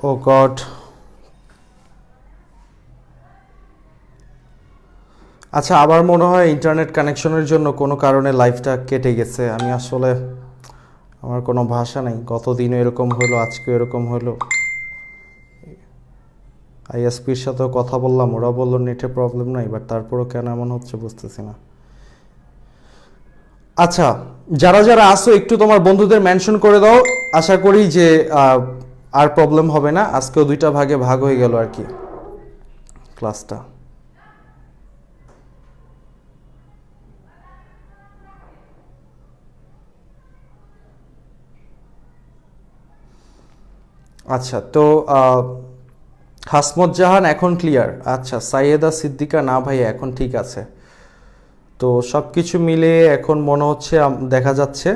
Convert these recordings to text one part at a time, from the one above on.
ও god. আচ্ছা, আবার মনে হয় ইন্টারনেট কানেকশনের জন্য কোনো কারণে লাইভটা কেটে গেছে। আমি আসলে আমার কোনো ভাষা নেই। গত দিনও এরকম হলো, আজকেও এরকম হলো। আইএসপির সাথেও কথা বললাম, ওরা বললো নেটে প্রবলেম নাই, বাট তারপরও কেন এমন হচ্ছে বুঝতেছি না। আচ্ছা, যারা যারা আসো একটু তোমার বন্ধুদের মেনশন করে দাও। আশা করি যে আর প্রবলেম হবে না। আজকেও 2টা ভাগে ভাগ হয়ে গেল আর কি ক্লাসটা। আচ্ছা, তো হাসমত জাহান এখন ক্লিয়ার। আচ্ছা, সাইয়েদা সিদ্দিকা না ভাই এখন ঠিক আছে। তো সব কিছু মিলে এখন মনে হচ্ছে দেখা যাচ্ছে,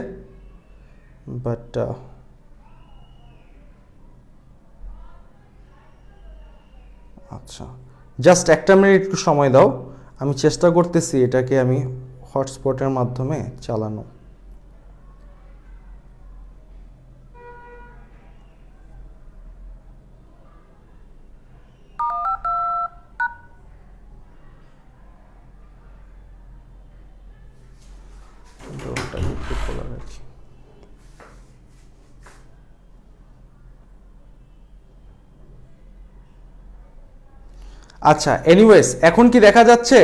বাট আচ্ছা, জাস্ট 1টা মিনিট একটু সময় দাও। আমি চেষ্টা করতেছি এটাকে আমি হটস্পটের মাধ্যমে চালানো। একটু খোলা রাখি। আচ্ছা, এনিওয়েজ এখন কি দেখা যাচ্ছে?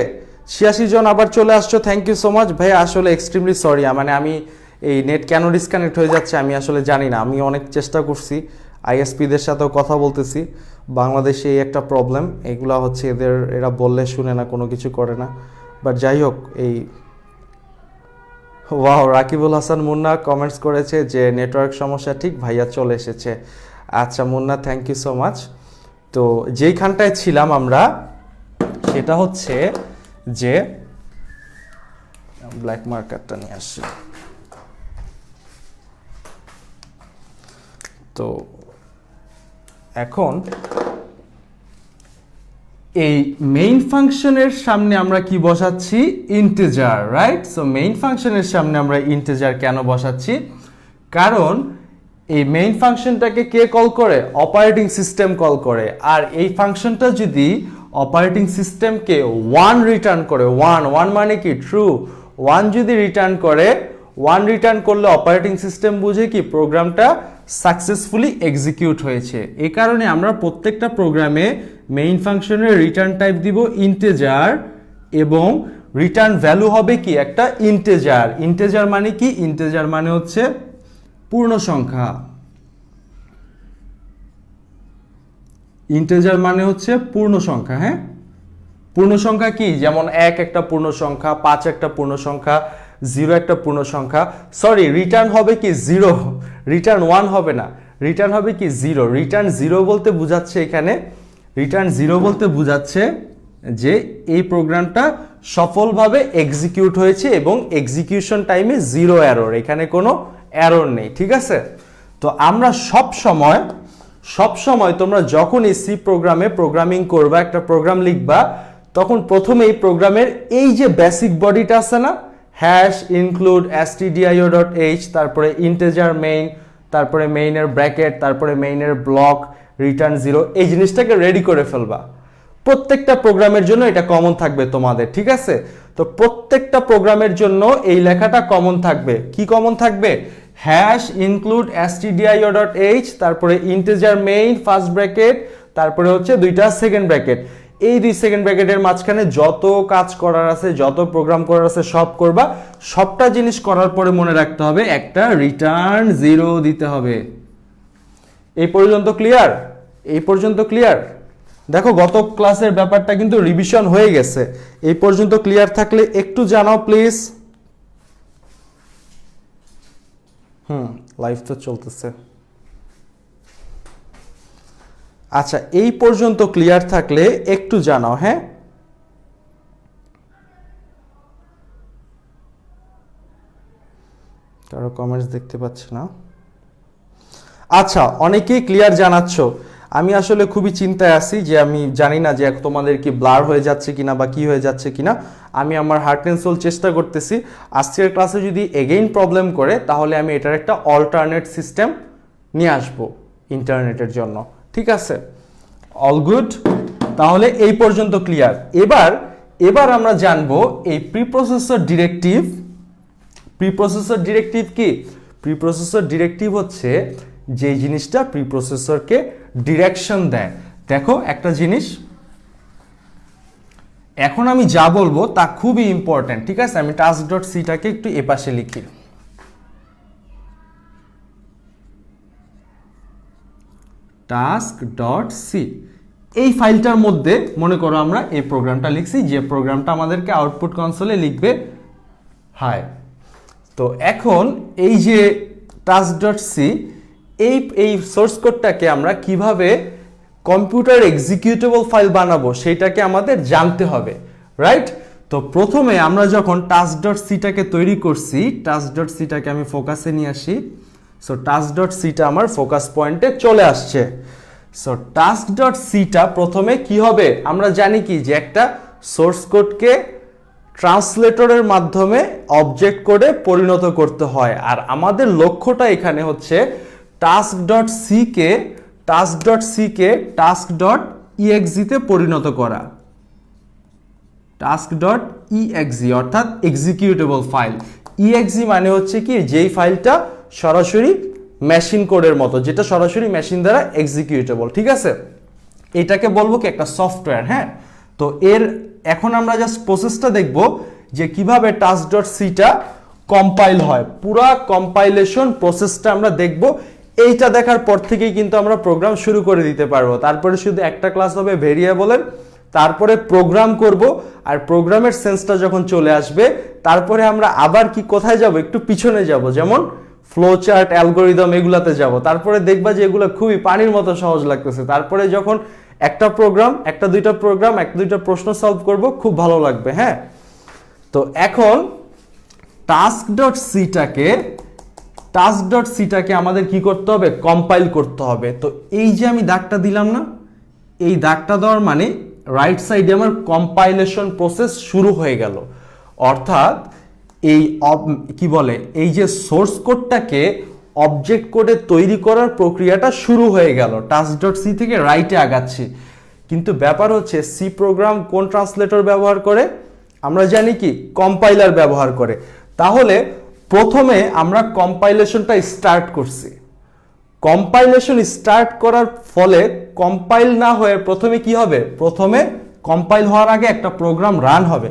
86 জন আবার চলে আসছো, থ্যাংক ইউ সো মাচ ভাই। আসলে এক্সট্রিমলি সরি, মানে আমি এই নেট কেন ডিসকানেক্ট হয়ে যাচ্ছে আমি আসলে জানি না। আমি অনেক চেষ্টা করছি, আইএসপিদের সাথেও কথা বলতেছি। বাংলাদেশে এই একটা প্রবলেম, এগুলা হচ্ছে এরা বললে শুনে না, কোনো কিছু করে না। বাট যাই হোক, এই ওয়াও, রাকিবুল হাসান মুন্না কমেন্টস করেছে যে নেটওয়ার্ক সমস্যা, ঠিক ভাইয়া চলে এসেছে। আচ্ছা Munna, thank you so much. তো যেইখানটায় ছিলাম আমরা, সেটা হচ্ছে যে ব্ল্যাক মার্কারটা নিয়ে আসি। তো এখন এই মেইন ফাংশনের সামনে আমরা কি বসাচ্ছি? Integer, right? সো মেইন ফাংশনের সামনে আমরা ইন্টিজার কেন বসাচ্ছি? কারণ এই মেইন ফাংশনটাকে কে কল করে? অপারেটিং সিস্টেম কল করে। আর এই ফাংশনটা যদি অপারেটিং সিস্টেমকে 1 রিটার্ন করে, 1 মানে কি? ট্রু। 1 যদি রিটার্ন করে, 1 রিটার্ন করলে অপারেটিং সিস্টেম বুঝে কি প্রোগ্রামটা সাকসেসফুলি এক্সিকিউট হয়েছে। এই কারণে আমরা প্রত্যেকটা প্রোগ্রামে মেইন ফাংশনের রিটার্ন টাইপ দিব ইন্টিজার, এবং রিটার্ন ভ্যালু হবে কি? একটা ইন্টিজার। ইন্টিজার মানে কি? ইন্টিজার মানে হচ্ছে পূর্ণ সংখ্যা। ইন্টিজার মানে হচ্ছে পূর্ণ সংখ্যা। হ্যাঁ, পূর্ণ সংখ্যা কি? যেমন 1 একটা পূর্ণ সংখ্যা, 5 একটা পূর্ণ সংখ্যা, 0 একটা পূর্ণ সংখ্যা। সরি, রিটার্ন হবে কি? 0। রিটার্ন 1 হবে না, রিটার্ন হবে কি? 0। রিটার্ন 0 বলতে বোঝাচ্ছে এখানে, রিটার্ন 0 বলতে বোঝাচ্ছে যে এই প্রোগ্রামটা সফলভাবে এক্সিকিউট হয়েছে এবং এক্সিকিউশন টাইমে 0 এরর, এখানে কোনো এরর নেই। ঠিক আছে? তো আমরা সব সময় তোমরা যখন এই সি প্রোগ্রামে প্রোগ্রামিং করবা, একটা প্রোগ্রাম লিখবা, তখন প্রথমে এই প্রোগ্রামের এই যে বেসিক বডিটা আছে না, হ্যাশ ইনক্লুড stdio.h, তারপরে ইন্টিজার মেইন, তারপরে মেইনের ব্র্যাকেট, তারপরে মেইনের ব্লক, রিটার্ন 0, এই জিনিসটাকে রেডি করে ফেলবা। প্রত্যেকটা প্রোগ্রামের জন্য এটা কমন থাকবে তোমাদের। ঠিক আছে? তো প্রত্যেকটা প্রোগ্রামের জন্য এই লেখাটা কমন থাকবে। কি কমন থাকবে? হ্যাশ ইনক্লুড stdio.h, তারপরে ইন্টিজার মেইন ফার্স্ট ব্র্যাকেট, তারপরে হচ্ছে 2টা সেকেন্ড ব্র্যাকেট। এই 2 সেকেন্ড ব্র্যাকেটের মাঝখানে যত কাজ করার আছে, যত প্রোগ্রাম করার আছে সব করবা। সবটা জিনিস করার পরে মনে রাখতে হবে একটা রিটার্ন 0 দিতে হবে। এই পর্যন্ত ক্লিয়ার? এই পর্যন্ত ক্লিয়ার? দেখো, গত ক্লাসের ব্যাপারটা কিন্তু রিভিশন হয়ে গেছে। এই পর্যন্ত ক্লিয়ার থাকলে একটু জানাও প্লিজ। লাইভ তো চলতেছে। আচ্ছা, এই পর্যন্ত ক্লিয়ার থাকলে একটু জানাও। হ্যাঁ, কারো কমেন্টস দেখতে পাচ্ছি না। আচ্ছা, অনেকেই ক্লিয়ার জানাচ্ছ। আমি আসলে খুবই চিন্তায় আছি যে আমি জানি না যে তোমাদের কি ব্লার হয়ে যাচ্ছে কিনা বা কি হয়ে যাচ্ছে কিনা। আমি আমার হার্ট অ্যান্ড সোল চেষ্টা করতেছি। আজকের ক্লাসে যদি এগেইন প্রবলেম করে, তাহলে আমি এটার একটা অল্টারনেট সিস্টেম নিয়ে আসবো ইন্টারনেটের জন্য। ঠিক ঠিক আছে, অল গুড। তাহলে এই পর্যন্ত ক্লিয়ার। এবার আমরা জানবো এই প্রিপ্রসেসর ডিরেক্টিভ। প্রিপ্রসেসর ডিরেক্টিভ কি? প্রিপ্রসেসর ডিরেক্টিভ হচ্ছে যে জিনিসটা প্রিপ্রসেসরকে ডিরেকশন দেয়। দেখো একটা জিনিস, এখন আমি যা বলবো তা খুবই ইম্পর্টেন্ট, ঠিক আছে? আমি টাস্ক ডট সিটাকে একটু এপাশে লিখি। টাস্ক ডট সি, এই ফাইলটার মধ্যে মনে করো আমরা এই প্রোগ্রামটা লিখছি, যে প্রোগ্রামটা আমাদেরকে আউটপুট কনসোলে লিখবে হাই। তো এখন এই যে টাস্ক ডট সি, এই সোর্স কোডটাকে আমরা কিভাবে কম্পিউটার এক্সিকিউটেবল ফাইল বানাবো সেটাকে আমাদের জানতে হবে, রাইট? তো প্রথমে আমরা যখন টাস্ক ডট সিটাকে তৈরি করছি, টাস্ক ডট সিটাকে আমি ফোকাসে নিয়ে আসি। সো টাস্ক ডট সিটা আমার ফোকাস পয়েন্টে চলে আসছে। সো টাস্ক ডট সিটা প্রথমে কি হবে? আমরা জানি কি যে একটা সোর্স কোডকে ট্রান্সলেটরের মাধ্যমে অবজেক্ট কোডে পরিণত করতে হয়, আর আমাদের লক্ষ্যটা এখানে হচ্ছে টাস্ক ডট সিকে টাস্ক ডট ইএক্সিতে পরিণত করা। টাস্ক ডট ইএক্সি অর্থাৎ এক্সিকিউটেবল ফাইল। ইএক্সি মানে হচ্ছে কি, যেই ফাইলটা সরাসরি মেশিন কোডের মতো, যেটা সরাসরি মেশিন দ্বারা এক্সিকিউটেবল, ঠিক আছে? এটাকে বলবো কি একটা সফটওয়্যার। হ্যাঁ, তো এখন আমরা জাস্ট প্রসেসটা দেখব যে কিভাবে টাস্ক ডট সিটা কম্পাইল হয়। পুরা কম্পাইলেশন প্রসেসটা আমরা দেখব। এইটা দেখার পর থেকেই কিন্তু আমরা প্রোগ্রাম শুরু করে দিতে পারবো। তারপরে শুধু একটা ক্লাস হবে ভেরিয়েবলের, তারপরে প্রোগ্রাম করব, আর প্রোগ্রামের সেন্সটা যখন চলে আসবে তারপরে আমরা আবার কি কোথায় যাব, একটু পিছনে যাব, যেমন ফ্লো চার্ট, অ্যালগোরিদম, এগুলাতে যাব। তারপরে দেখবা যে এগুলো খুবই পানির মতো সহজ লাগতেছে। তারপরে যখন একটা দুইটা প্রশ্ন সলভ করব, খুব ভালো লাগবে। হ্যাঁ, তো এখন টাস্ক ডট সিটাকে আমাদের কি করতে হবে? কম্পাইল করতে হবে। তো এই যে আমি দাগটা দিলাম না, এই দাগটা দেওয়ার মানে রাইট সাইডে আমার কম্পাইলেশন প্রসেস শুরু হয়ে গেল। অর্থাৎ এই যে সোর্স কোডটাকে অবজেক্ট কোডে তৈরি করার প্রক্রিয়াটা শুরু হয়ে গেল। টাস্ক ডট সি থেকে রাইটে আগাচ্ছি। কিন্তু ব্যাপার হচ্ছে সি প্রোগ্রাম কোন ট্রান্সলেটর ব্যবহার করে? আমরা জানি কি, কম্পাইলার ব্যবহার করে। তাহলে প্রথমে আমরা কম্পাইলেশনটা স্টার্ট করছি। কম্পাইলেশন স্টার্ট করার ফলে কম্পাইল না হয়ে প্রথমে কি হবে? প্রথমে কম্পাইল হওয়ার আগে একটা প্রোগ্রাম রান হবে।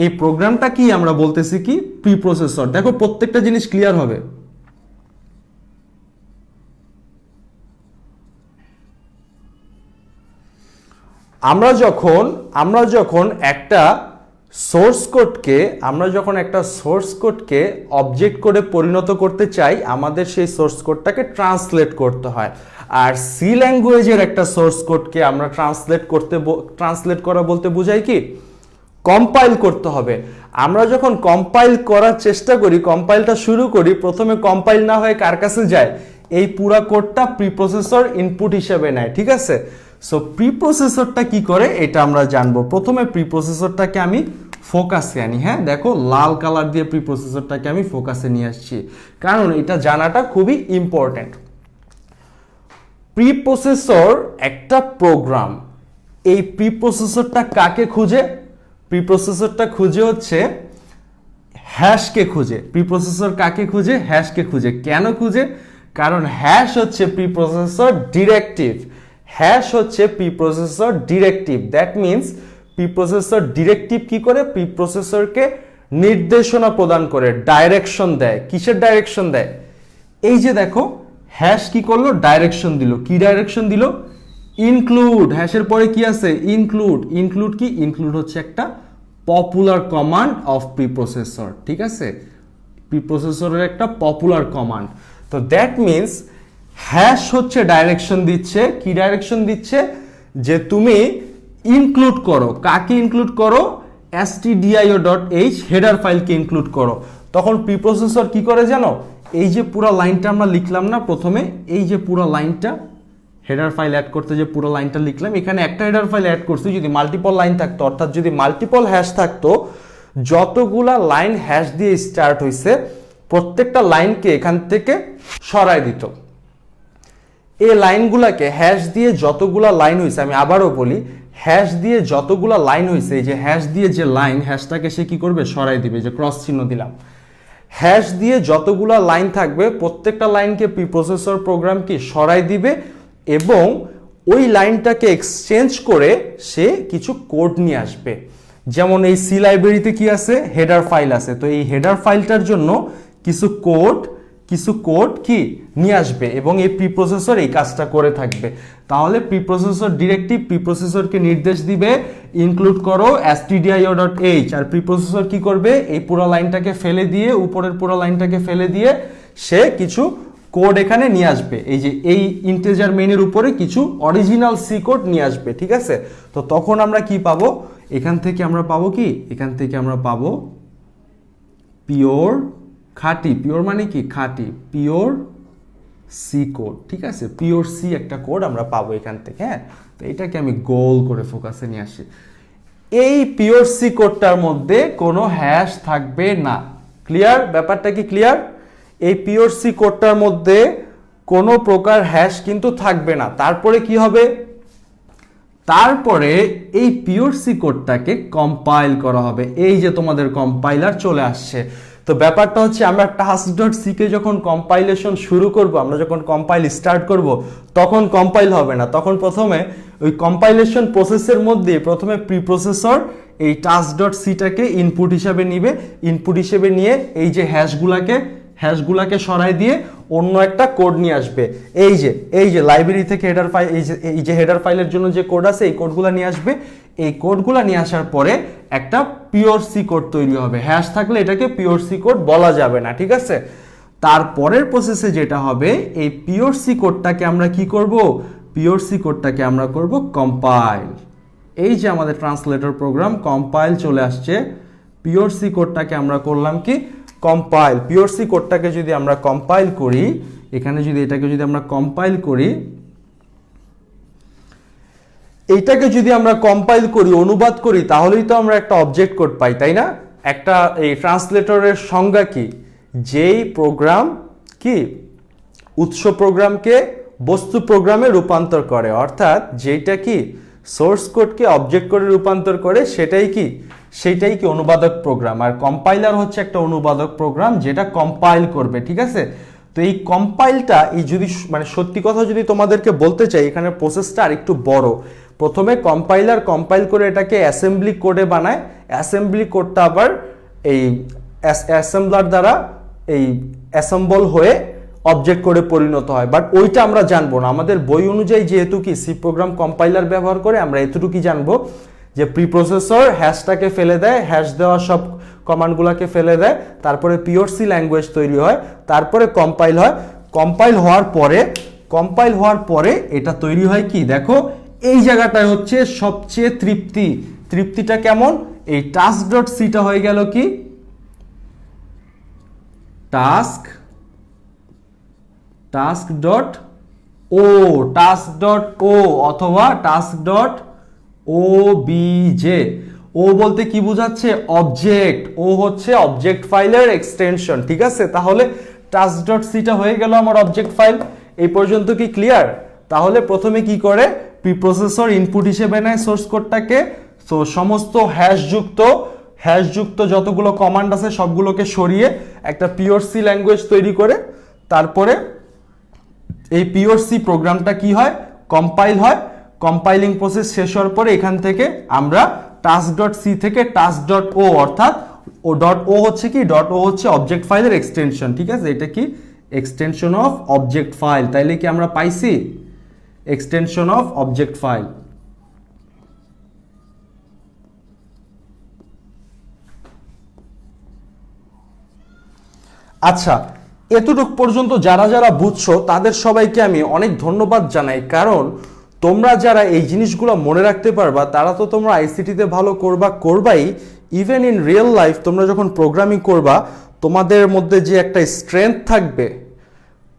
এই প্রোগ্রামটা কি আমরা বলতেছি কি? প্রিপ্রসেসর। দেখো প্রত্যেকটা জিনিস ক্লিয়ার হবে। আমরা যখন একটা সোর্স কোডকে অবজেক্ট কোডে পরিণত করতে চাই, আমাদের সেই সোর্স কোডটাকে ট্রান্সলেট করতে হয়। আর সি ল্যাঙ্গুয়েজের একটা সোর্স কোডকে আমরা ট্রান্সলেট করা বলতে বোঝাই কি? কম্পাইল করতে হবে। আমরা যখন কম্পাইল করার চেষ্টা করি, কম্পাইলটা শুরু করি, প্রথমে কম্পাইল না হয়ে কার কাছে যায়? এই পুরা কোডটা প্রিপ্রসেসর ইনপুট হিসেবে নেয়, ঠিক আছে? সো প্রিপ্রসেসরটা কি করে এটা আমরা জানবো। প্রথমে প্রিপ্রসেসরটাকে আমি ফোকাসে আনি। হ্যাঁ, দেখো লাল কালার দিয়ে প্রিপ্রসেসরটাকে আমি ফোকাসে নিয়ে আসছি, কারণ এটা জানাটা খুবই ইম্পর্টেন্ট। প্রিপ্রসেসর একটা প্রোগ্রাম। এই প্রিপ্রসেসরটা কাকে খুঁজে? প্রিপ্রসেসরটা খুঁজে হচ্ছে হ্যাশকে খুঁজে। প্রিপ্রসেসর কাকে খুঁজে? হ্যাশকে খুঁজে। কেন খুঁজে? কারণ হ্যাশ হচ্ছে preprocessor directive. That means প্রিপ্রসেসর directive কি করে? প্রিপ্রসেসরকে নির্দেশনা প্রদান করে, ডাইরেকশন দেয়। কিসের ডাইরেকশন দেয়? এই যে দেখো, হ্যাশ কি করলো? ডাইরেকশন দিল। কি ডাইরেকশন দিল? ইনক্লুড। হ্যাশের পরে কি আছে? ইনক্লুড কি? ইনক্লুড হচ্ছে একটা পপুলার কমান্ড অফ প্রিপ্রসেসর, ঠিক আছে? প্রিপ্রসেসরের একটা পপুলার কমান্ড। তো দ্যাট মিনস হ্যাশ হচ্ছে ডাইরেকশন দিচ্ছে। কি ডাইরেকশন দিচ্ছে? যে তুমি ইনক্লুড করো। কাকে ইনক্লুড করো? stdio.h হেডার ফাইলকে ইনক্লুড করো। তখন প্রিপ্রসেসর কি করে জানো? এই যে পুরো লাইনটা আমরা লিখলাম না প্রথমে, এই যে পুরো লাইনটা হেডার ফাইল অ্যাড করতে যে পুরো লাইনটা লিখলাম, এখানে একটা হেডার ফাইল অ্যাড করছি। যদি মাল্টিপল লাইন থাকতো, অর্থাৎ যদি মাল্টিপল হ্যাশ থাকতো, যতগুলা লাইন হ্যাশ দিয়ে স্টার্ট হয়েছে প্রত্যেকটা লাইনকে এখান থেকে সরায় দিত। এই লাইনগুলাকে হ্যাশ দিয়ে যতগুলা লাইন হয়েছে, আমি আবারও বলি, হ্যাশ দিয়ে যতগুলা লাইন হয়েছে, এই যে হ্যাশ দিয়ে যে লাইন, হ্যাশটাকে সে কি করবে, সরাই দিবে, যে ক্রস চিহ্ন দিলাম। হ্যাশ দিয়ে যতগুলা লাইন থাকবে প্রত্যেকটা লাইনকে প্রিপ্রসেসর প্রোগ্রাম কি সরাই দিবে এবং ওই লাইনটাকে এক্সচেঞ্জ করে সে কিছু কোড নিয়ে আসবে। যেমন এই সি লাইব্রেরিতে কি আছে, হেডার ফাইল আছে, তো এই হেডার ফাইলটার জন্য কিছু কোড কি নিয়ে আসবে এবং এই প্রিপ্রসেসর এই কাজটা করে থাকবে। তাহলে প্রিপ্রসেসর ডিরেক্টিভ প্রিপ্রসেসরকে নির্দেশ দিবে ইনক্লুড করো stdio.h, আর প্রিপ্রসেসর কি করবে, এই পুরো লাইনটাকে ফেলে দিয়ে, উপরের পুরো লাইনটাকে ফেলে দিয়ে সে কিছু কোড এখানে নিয়ে আসবে, এই যে এই ইন্টিজার মেইনের উপরে কিছু অরিজিনাল সি কোড নিয়ে আসবে, ঠিক আছে। তো তখন আমরা কি পাবো, এখান থেকে আমরা পাবো কি, এখান থেকে আমরা পাবো পিওর খাঁটি, পিওর মানে কি খাঁটি, পিওর সি কোড, ঠিক আছে, পিওর সি একটা কোড আমরা পাবো এখান থেকে। হ্যাঁ, তো এটাকে আমি গোল করে ফোকাসে নিয়ে আসি। এই পিওর সি কোডটার মধ্যে কোনো হ্যাশ থাকবে না। ক্লিয়ার? ব্যাপারটা কি ক্লিয়ার? এই পিওর সি কোডটার মধ্যে কোনো প্রকার হ্যাশ কিন্তু থাকবে না। তারপরে কি হবে, তারপরে এই পিওর সি কোডটাকে কম্পাইল করা হবে। এই যে তোমাদের কম্পাইলার চলে আসছে। তো ব্যাপারটা হচ্ছে আমরা task.c কে যখন কম্পাইলেশন শুরু করব, আমরা যখন কম্পাইল স্টার্ট করব, তখন কম্পাইল হবে না, তখন প্রথমে ওই কম্পাইলেশন প্রসেসের মধ্যে প্রথমে প্রিপ্রসেসর এই task.c টাকে ইনপুট হিসেবে নিবে, ইনপুট হিসেবে নিয়ে এই যে হ্যাশগুলাকে সরাই দিয়ে অন্য একটা কোড নিয়ে আসবে। এই যে লাইব্রেরি থেকে হেডার ফাইল, এই যে হেডার ফাইলের জন্য যে কোড আছে এই কোডগুলা নিয়ে আসবে। এই কোডগুলা নিয়ে আসার পরে একটা পিওর সি কোড তৈরি হবে। হ্যাশ থাকলে এটাকে পিওর সি কোড বলা যাবে না, ঠিক আছে। তারপরের প্রসেসে যেটা হবে, এই পিওর সি কোডটাকে আমরা কি করব, পিওর সি কোডটাকে আমরা করব কম্পাইল। এই যে আমাদের ট্রান্সলেটর প্রোগ্রাম কম্পাইল চলে আসছে, পিওর সি কোডটাকে আমরা করলাম কি কম্পাইল। পিওর সি কোডটাকে যদি আমরা কম্পাইল করি, এখানে যদি এটাকে যদি আমরা কম্পাইল করি, এইটাকে যদি আমরা কম্পাইল করি, অনুবাদ করি, তাহলেই তো আমরা একটা অবজেক্ট কোড পাই, তাই না? একটা এই ট্রান্সলেটরের সংজ্ঞা কি, যেই প্রোগ্রাম কি উৎস প্রোগ্রামকে বস্তু প্রোগ্রামে রূপান্তর করে, অর্থাৎ যেটা কি সোর্স কোডকে অবজেক্ট কোডে রূপান্তর করে, সেটাই কি অনুবাদক প্রোগ্রাম। আর কম্পাইলার হচ্ছে একটা অনুবাদক প্রোগ্রাম যেটা কম্পাইল করবে, ঠিক আছে। তো এই কম্পাইলটা, এই যদি মানে সত্যি কথা যদি তোমাদেরকে বলতে চাই, এখানে প্রসেসটা আর একটু বড়। প্রথমে কম্পাইলার কম্পাইল করে এটাকে অ্যাসেম্বলি কোডে বানায়, অ্যাসেম্বলি কোডটা আবার এই অ্যাসেম্বলার দ্বারা এই অ্যাসেম্বল হয়ে অবজেক্ট কোডে পরিণত হয়। বাট ওইটা আমরা জানবো না, আমাদের বই অনুযায়ী যেহেতু কি সি প্রোগ্রাম কম্পাইলার ব্যবহার করে, আমরা এতটুকুই জানবো যে প্রিপ্রসেসর হ্যাশটাকে ফেলে দেয়, হ্যাশ দেওয়া সব কমান্ডগুলোকে ফেলে দেয়, তারপরে পিওর সি ল্যাঙ্গুয়েজ তৈরি হয়, তারপরে কম্পাইল হয়। কম্পাইল হওয়ার পরে এটা তৈরি হয় কি, দেখো এই জায়গাটায় হচ্ছে সবচেয়ে তৃপ্তিটা কেমন, এই task.c-টা হয়ে গেল কি task.o অথবা task.obj। ও বলতে কি বোঝাচ্ছে, অবজেক্ট। ও হচ্ছে অবজেক্ট ফাইলের এক্সটেনশন, ঠিক আছে। তাহলে task.c-টা হয়ে গেল আমার অবজেক্ট ফাইল। এই পর্যন্ত কি ক্লিয়ার? তাহলে প্রথমে কি করে, প্রিপ্রসেসর ইনপুট হিসেবে নেয় সোর্স কোডটাকে, তো সমস্ত হ্যাশযুক্ত যতগুলো কমান্ড আছে সবগুলোকে সরিয়ে একটা পিওর সি ল্যাঙ্গুয়েজ তৈরি করে, তারপরে এই পিওর সি প্রোগ্রামটা কি হয়, কম্পাইল হয়। কম্পাইলিং প্রসেস শেষ হওয়ার পরে এখান থেকে আমরা task.c থেকে task.o, অর্থাৎ ও হচ্ছে কি, ও হচ্ছে অবজেক্ট ফাইলের এক্সটেনশন, ঠিক আছে। এটা কি এক্সটেনশন অফ অবজেক্ট ফাইল, তাইলে কি আমরা পাইছি এক্সটেনশন অফ অবজেক্ট ফাইল। আচ্ছা, এতটুকু পর্যন্ত যারা বুঝছো তাদের সবাইকে আমি অনেক ধন্যবাদ জানাই, কারণ তোমরা যারা এই জিনিসগুলো মনে রাখতে পারবা তারা তো তোমরা আইসিটিতে ভালো করবাই। ইভেন ইন রিয়েল লাইফ তোমরা যখন প্রোগ্রামিং করবা, তোমাদের মধ্যে যে একটা স্ট্রেংথ থাকবে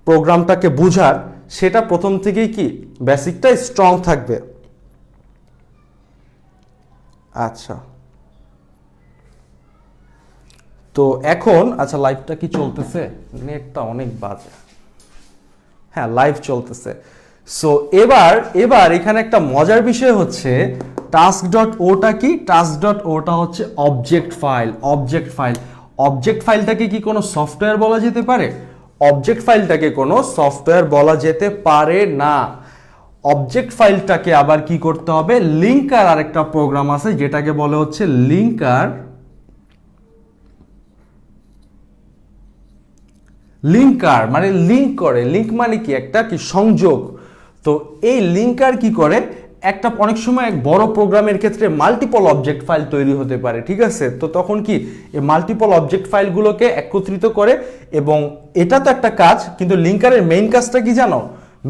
প্রোগ্রামটাকে বুঝার, সেটা প্রথম থেকেই কি বেসিকটা স্ট্রং থাকবে। আচ্ছা, তো এখন আচ্ছা লাইভটা কি চলতেছে? নেটটা অনেক বাজে। হ্যাঁ, লাইভ চলতেছে। সো এবার এবার এখানে একটা মজার বিষয় হচ্ছে টাস্ক ডট ওটা কি, টাস্ক ডট ওটা হচ্ছে অবজেক্ট ফাইল। অবজেক্ট ফাইলটাকে কি কোনো সফটওয়্যার বলা যেতে পারে? অবজেক্ট ফাইলটাকে কোনো সফটওয়্যার বলা যেতে পারে না। অবজেক্ট ফাইলটাকে আবার কি করতে হবে, লিঙ্কার আরেকটা প্রোগ্রাম আছে যেটাকে বলে হচ্ছে লিঙ্কার। লিঙ্কার মানে লিঙ্ক করে, লিঙ্ক মানে কি একটা কি সংযোগ। তো এই লিঙ্কার কি করে, একটা অনেক সময় এক বড় প্রোগ্রামের ক্ষেত্রে মাল্টিপল অবজেক্ট ফাইল তৈরি হতে পারে, ঠিক আছে? তো তখন কি এই মাল্টিপল অবজেক্ট ফাইলগুলোকে একত্রিত করে, এবং এটা তো একটা কাজ, কিন্তু লিঙ্কারের মেইন কাজটা কি জানো?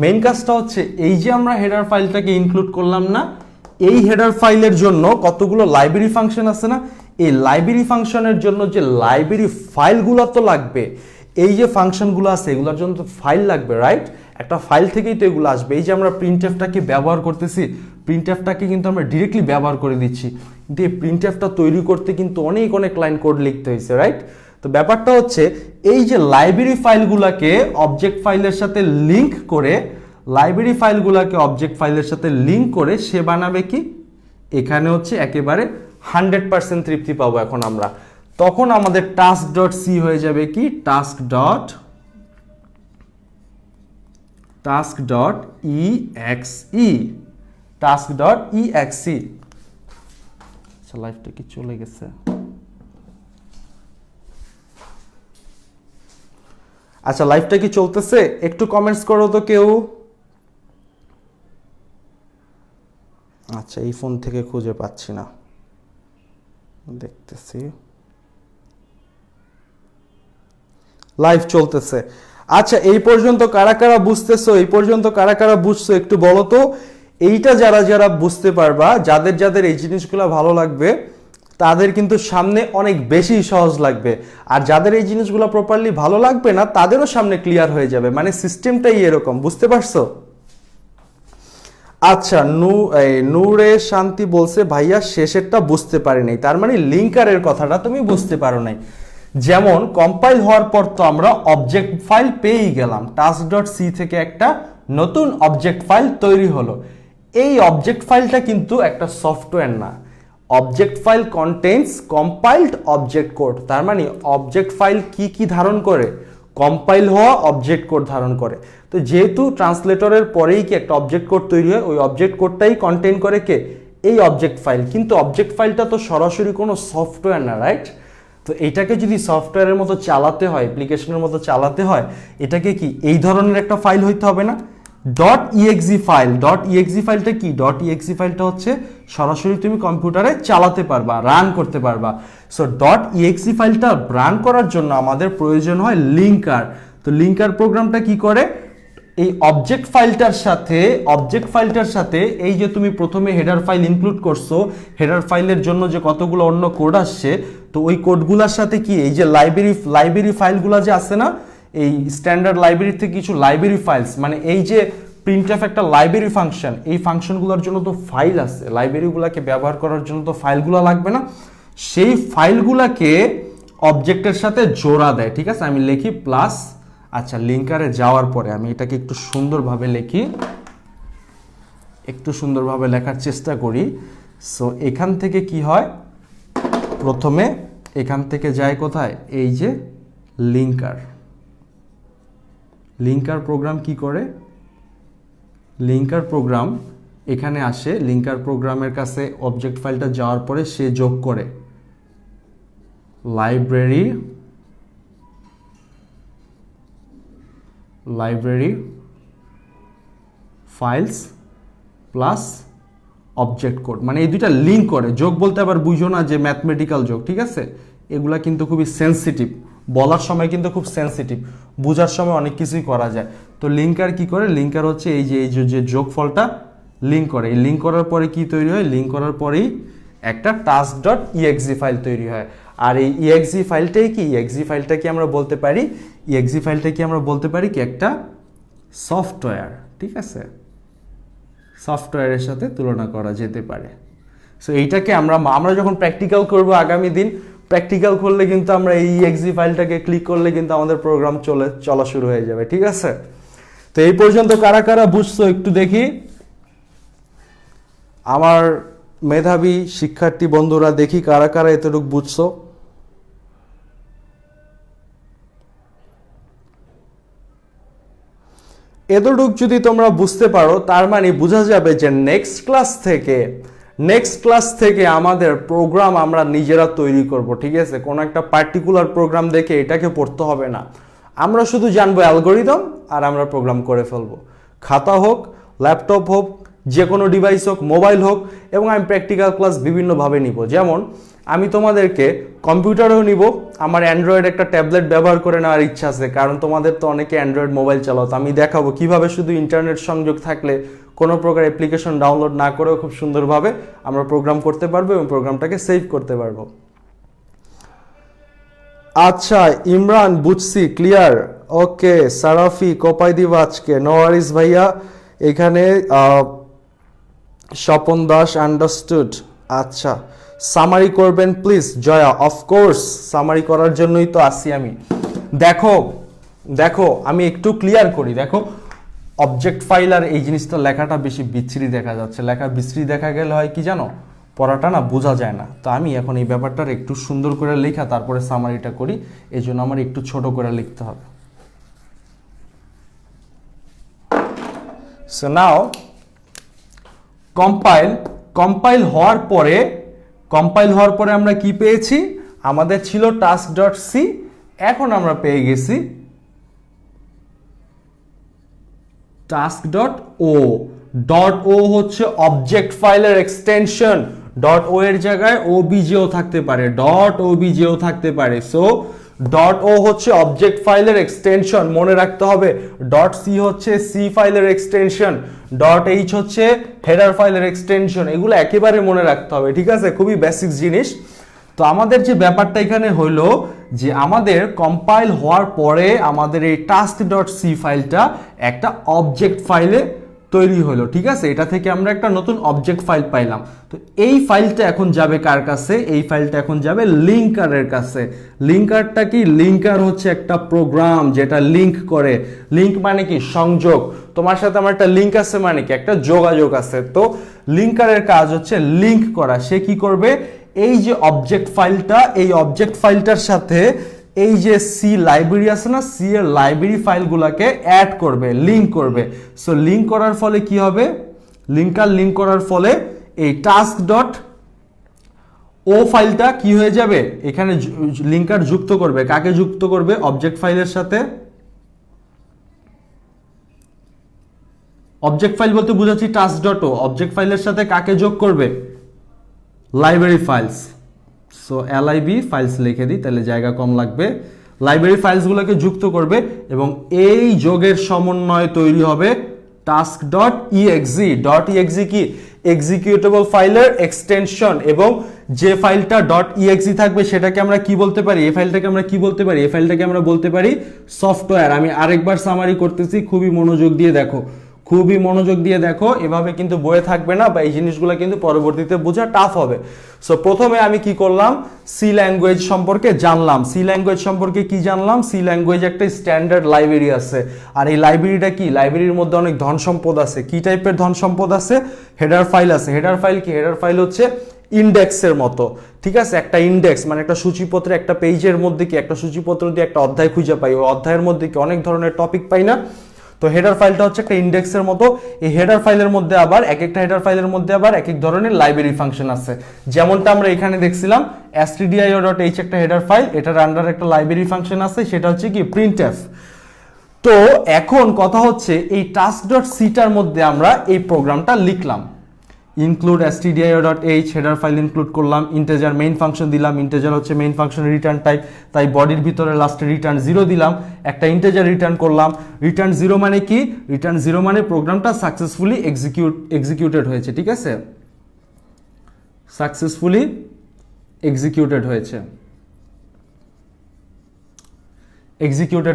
মেইন কাজটা হচ্ছে এই যে আমরা হেডার ফাইলটাকে ইনক্লুড করলাম না, এই হেডার ফাইলের জন্য কতগুলো লাইব্রেরি ফাংশন আছে না, এই লাইব্রেরি ফাংশনের জন্য যে লাইব্রেরি ফাইলগুলো তো লাগবে, এই যে ফাংশনগুলো আছে এগুলোর জন্য তো ফাইল লাগবে, রাইট? একটা ফাইল থেকেই তো এগুলো আসবে। এই যে আমরা প্রিন্টএফটাকে ব্যবহার করতেছি, প্রিন্টএফটাকে কিন্তু আমরা ডিরেক্টলি ব্যবহার করে দিচ্ছি, কিন্তু এই প্রিন্টএফটা তৈরি করতে কিন্তু অনেক অনেক লাইন কোড লিখতে হয়েছে, রাইট? তো ব্যাপারটা হচ্ছে এই যে লাইব্রেরি ফাইলগুলোকে অবজেক্ট ফাইলের সাথে লিঙ্ক করে, লাইব্রেরি ফাইলগুলোকে অবজেক্ট ফাইলের সাথে লিঙ্ক করে সে বানাবে কি, এখানে হচ্ছে একেবারে 100% তৃপ্তি পাবো এখন আমরা। তখন আমাদের টাস্ক ডট সি হয়ে যাবে কি, টাস্ক ডট ইএক্সই, টাস্ক ডট ইএক্সই। আচ্ছা, লাইভটা কি চলে গেছে? আচ্ছা, লাইভটা কি চলতেছে? একটু কমেন্টস করো তো কেউ। আচ্ছা, এই ফোন থেকে খুঁজে পাচ্ছি না, দেখতেছি। লাইভ চলতেছে। আচ্ছা, এই পর্যন্ত কারা কারা বুঝতেছো, এই পর্যন্ত কারা কারা বুঝছো একটু বলো তো। এইটা যারা যারা বুঝতে পারবা, যাদের যাদের এই জিনিসগুলো ভালো লাগবে, তাদের কিন্তু সামনে অনেক বেশি সহজ লাগবে। আর যাদের এই জিনিসগুলো প্রপারলি ভালো লাগবে না, তাদেরও সামনে ক্লিয়ার হয়ে যাবে। মানে সিস্টেমটাই এরকম, বুঝতে পারছো? আচ্ছা, নূরে শান্তি বলছে ভাইয়া শেষেরটা বুঝতে পারি নাই, তার মানে লিঙ্কারের কথাটা তুমি বুঝতে পারো নাই। যেমন কম্পাইল হওয়ার পর তো আমরা অবজেক্ট ফাইল পেয়েই গেলাম, টাস্ক ডট সি থেকে একটা নতুন অবজেক্ট ফাইল তৈরি হলো। এই অবজেক্ট ফাইলটা কিন্তু একটা সফটওয়্যার না। Object file contains compiled object code, তার মানে অবজেক্ট ফাইল কি কি ধারণ করে, কম্পাইল হওয়া অবজেক্ট কোড ধারণ করে। তো যেহেতু ট্রান্সলেটরের পরেই কি একটা অবজেক্ট কোড তৈরি হয়, ওই অবজেক্ট কোডটাই কন্টেইন করে কে, এই অবজেক্ট ফাইল। কিন্তু অবজেক্ট ফাইলটা তো সরাসরি কোনো সফটওয়্যার না, রাইট? তো এটাকে যদি সফটওয়্যারের মতো চালাতে হয়, অ্যাপ্লিকেশনের মতো চালাতে হয়, এটাকে কি এই ধরনের একটা ফাইল হইতে হবে না? Dot exe file, dot exe ফাইলটা কি, ডট ইএক্সি ফাইলটা হচ্ছে সরাসরি তুমি কম্পিউটারে চালাতে পারবা, রান করতে পারবা। সো ডট ইএক্সি ফাইলটা রান করার জন্য আমাদের প্রয়োজন হয় লিঙ্কার। তো লিঙ্কার প্রোগ্রামটা কি করে, এই অবজেক্ট ফাইলটার সাথে এই যে তুমি প্রথমে হেডার ফাইল ইনক্লুড করছো, হেডার ফাইলের জন্য যে কতগুলো অন্য কোড আসছে, তো ওই কোডগুলোর সাথে কি এই যে লাইব্রেরি ফাইলগুলো যে আছে না, এই স্ট্যান্ডার্ড লাইব্রেরি থেকে কিছু লাইব্রেরি ফাইলস, মানে এই যে প্রিন্টএফ একটা লাইব্রেরি ফাংশন, এই ফাংশনগুলোর জন্য তো ফাইল আছে, লাইব্রেরিগুলোকে ব্যবহার করার জন্য তো ফাইলগুলো লাগবে না, সেই ফাইলগুলোকে অবজেক্টের সাথে জোড়া দেয়। ঠিক আছে, আমি লিখি প্লাস। আচ্ছা, লিঙ্কারে যাওয়ার পরে আমি এটাকে একটু সুন্দরভাবে লিখি, একটু সুন্দরভাবে লেখার চেষ্টা করি। সো এখান থেকে কি হয়, প্রথমে এখান থেকে যায় কোথায়, এই যে লিঙ্কার প্রোগ্রাম কি করে, লিঙ্কার প্রোগ্রাম এখানে আসে, লিঙ্কার প্রোগ্রামের কাছে অবজেক্ট ফাইলটা যাওয়ার পরে সে যোগ করে library files plus object code, মানে এই দুইটা লিঙ্ক করে। যোগ বলতে আবার বুঝো না যে ম্যাথমেটিক্যাল যোগ, ঠিক আছে? এগুলা কিন্তু খুবই সেন্সিটিভ, বলার সময় কিন্তু খুব সেন্সিটিভ, বোঝার সময় অনেক কিছুই করা যায়। তো লিঙ্কার কি করে, লিঙ্কার হচ্ছে এই যে যোগফলটা লিঙ্ক করে। এই লিঙ্ক করার পরে কি তৈরি হয়, লিঙ্ক করার পরেই একটা টাস্ক ডট ইএক্সি ফাইল তৈরি হয়। আর এই ইএক্সি ফাইলটাই কি, ইএক্সি ফাইলটা কি আমরা বলতে পারি, ইএক্সি ফাইলটা কি আমরা বলতে পারি কি একটা সফটওয়্যার, ঠিক আছে? সফটওয়্যারের সাথে তুলনা করা যেতে পারে। সো এইটাকে আমরা যখন প্র্যাকটিক্যাল করব আগামী দিন, প্র্যাকটিক্যাল করলে কিন্তু আমরা এই ইএক্সি ফাইলটাকে ক্লিক করলে কিন্তু আমাদের প্রোগ্রাম চলা শুরু হয়ে যাবে, ঠিক আছে? তো এই পর্যন্ত কারা কারা বুঝছো একটু দেখি, আমার মেধাবী শিক্ষার্থী বন্ধুরা দেখি কারা কারা এতটুকু বুঝছো। এতটুক যদি তোমরা বুঝতে পারো তার মানে বোঝা যাবে যে নেক্সট ক্লাস থেকে আমাদের প্রোগ্রাম আমরা নিজেরা তৈরি করব, ঠিক আছে? কোনো একটা পার্টিকুলার প্রোগ্রাম দেখে এটাকে পড়তে হবে না, আমরা শুধু জানবো অ্যালগোরিদম আর আমরা প্রোগ্রাম করে ফেলবো। খাতা হোক, ল্যাপটপ হোক, যে কোনো ডিভাইস হোক, মোবাইল হোক, এবং আমি প্র্যাকটিক্যাল ক্লাস বিভিন্নভাবে নিব। যেমন আমি তোমাদেরকে কম্পিউটারেও নিব, আমার অ্যান্ড্রয়েড একটা ট্যাবলেট ব্যবহার করে নেওয়ার ইচ্ছা আছে, কারণ তোমাদের তো অনেকে অ্যান্ড্রয়েড মোবাইল চালাও, তো আমি দেখাবো কিভাবে শুধু ইন্টারনেট সংযোগ থাকলে কোনো প্রকার অ্যাপ্লিকেশন ডাউনলোড না করেও খুব সুন্দরভাবে আমরা প্রোগ্রাম করতে পারবো এবং প্রোগ্রামটাকে সেভ করতে পারবো। আচ্ছা ইমরান, বুঝছি, ক্লিয়ার, ওকে। সারাফি কোপাই দিব আজকে, নো ওয়ারিস ভাইয়া। এখানে স্বপন দাস, আন্ডারস্টুড। আচ্ছা সামারি করবেন প্লিজ জয়া। অফকোর্স সামারি করার জন্যই তো আসি আমি। দেখো আমি একটু ক্লিয়ার করি। দেখো অবজেক্ট ফাইল আর এই জিনিসটা লেখাটা বেশি বিচ্ছিরি দেখা যাচ্ছে, লেখা বিচ্ছিরি দেখা গেলে হয় কি জানো, পড়াটা না বোঝা যায় না। তো আমি এখন এই ব্যাপারটার একটু সুন্দর করে লেখা তারপরে সামারিটা করি, এই জন্য আমার একটু ছোট করে লিখতে হবে। সো নাও কম্পাইল হওয়ার পরে আমরা কি পেয়েছি, আমাদের ছিল task.c, এখন আমরা পেয়ে গেছি task.o। .o হচ্ছে অবজেক্ট ফাইলের এক্সটেনশন, .o এর জায়গায় obj-ও থাকতে পারে, .obj-ও থাকতে পারে। সো .o হচ্ছে অবজেক্ট ফাইলের এক্সটেনশন, মনে রাখতে হবে। .c হচ্ছে c ফাইলের এক্সটেনশন, .h হচ্ছে হেডার ফাইলের এক্সটেনশন। এগুলো একেবারে মনে রাখতে হবে, ঠিক আছে? খুবই বেসিক জিনিস। তো আমাদের যে ব্যাপারটা এখানে হলো যে আমাদের কম্পাইল হওয়ার পরে আমাদের এই task.c ফাইলটা একটা অবজেক্ট ফাইলে তৈরি হলো, ঠিক আছে? এটা থেকে আমরা একটা নতুন অবজেক্ট ফাইল পাইলাম। তো এই ফাইলটা এখন যাবে কার কাছে? এই ফাইলটা এখন যাবে লিঙ্কারের কাছে। লিঙ্কারটা কি? লিঙ্কার হচ্ছে একটা প্রোগ্রাম যেটা লিঙ্ক করে। লিঙ্ক মানে কি? সংযোগ। তোমার সাথে আমার একটা লিঙ্ক আছে মানে কি? একটা যোগাযোগ আছে। তো লিঙ্কারের কাজ হচ্ছে লিঙ্ক করা। সে কি করবে? এই যে অবজেক্ট ফাইলটা, এই অবজেক্ট ফাইলটার সাথে এই যে সি লাইব্রেরি আছে না, সি এর লাইব্রেরি ফাইলগুলোকে অ্যাড করবে, লিঙ্ক করবে। সো লিঙ্ক করার ফলে কি হবে? লিঙ্ক করার ফলে এই task.o ফাইলটা কি হয়ে যাবে? এখানে লিঙ্কার যুক্ত করবে। কাকে যুক্ত করবে? অবজেক্ট ফাইলের সাথে। অবজেক্ট ফাইল বলতে বুঝাচ্ছি task.o। অবজেক্ট ফাইলের সাথে কাকে যোগ করবে? Library files. So lib files লিখে দিই, তাহলে জায়গা কম লাগবে। লাইব্রেরি ফাইলসগুলোকে যুক্ত করবে এবং এই যোগের সমন্বয়ে তৈরি হবে task.exe। .exe কি? এক্সিকিউটেবল ফাইলের এক্সটেনশন। এবং যে ফাইলটা .exe থাকবে সেটাকে আমরা কি বলতে পারি? এই ফাইলটাকে আমরা কি বলতে পারি? এই ফাইলটাকে আমরা বলতে পারি সফটওয়্যার। আমি আরেকবার সামারি করতেছি, খুবই মনোযোগ দিয়ে দেখো, এভাবে কিন্তু বইয়ে থাকবে না, বা এই জিনিসগুলো কিন্তু পরবর্তীতে বোঝা টাফ হবে। সো প্রথমে আমি কি করলাম? সি ল্যাঙ্গুয়েজ সম্পর্কে জানলাম। সি ল্যাঙ্গুয়েজ সম্পর্কে কি জানলাম? সি ল্যাঙ্গুয়েজ একটা স্ট্যান্ডার্ড লাইব্রেরি আছে। আর এই লাইব্রেরিটা কি? লাইব্রেরির মধ্যে অনেক ধন সম্পদ আছে। কি টাইপের ধন সম্পদ আছে? হেডার ফাইল আছে। হেডার ফাইল কি? হেডার ফাইল হচ্ছে ইন্ডেক্সের মতো, ঠিক আছে? একটা ইন্ডেক্স মানে একটা সূচিপত্রে, একটা পেজের মধ্যে কি একটা সূচিপত্র দিয়ে একটা অধ্যায় খুঁজে পাই, ওই অধ্যায়ের মধ্যে কি অনেক ধরনের টপিক পাই না? তো হেডার ফাইলটা হচ্ছে একটা ইন্ডেক্সের মতো। এই হেডার ফাইলের মধ্যে আবার এক একটা হেডার ফাইলের মধ্যে আবার এক এক ধরনের লাইব্রেরি ফাংশন আছে। যেমনটা আমরা এখানে দেখছিলাম stdio.h একটা হেডার ফাইল, এটার আন্ডার একটা লাইব্রেরি ফাংশন আছে, সেটা হচ্ছে কি? printf। তো এখন কথা হচ্ছে এই task.c-টার মধ্যে আমরা এই প্রোগ্রামটা লিখলাম। Include stdio.h header file include করলাম, ইন্টিজার মেইন ফাংশন দিলাম, ইন্টিজার হচ্ছে মেইন ফাংশনের রিটার্ন টাইপ, তাই বডির ভিতরে লাস্টে রিটার্ন 0 দিলাম, একটা ইন্টিজার রিটার্ন করলাম। রিটার্ন 0 মানে কি? রিটার্ন 0 মানে প্রোগ্রামটা সাকসেসফুলি এক্সিকিউটেড হয়েছে, ঠিক আছে? সাকসেসফুলি এক্সিকিউটেড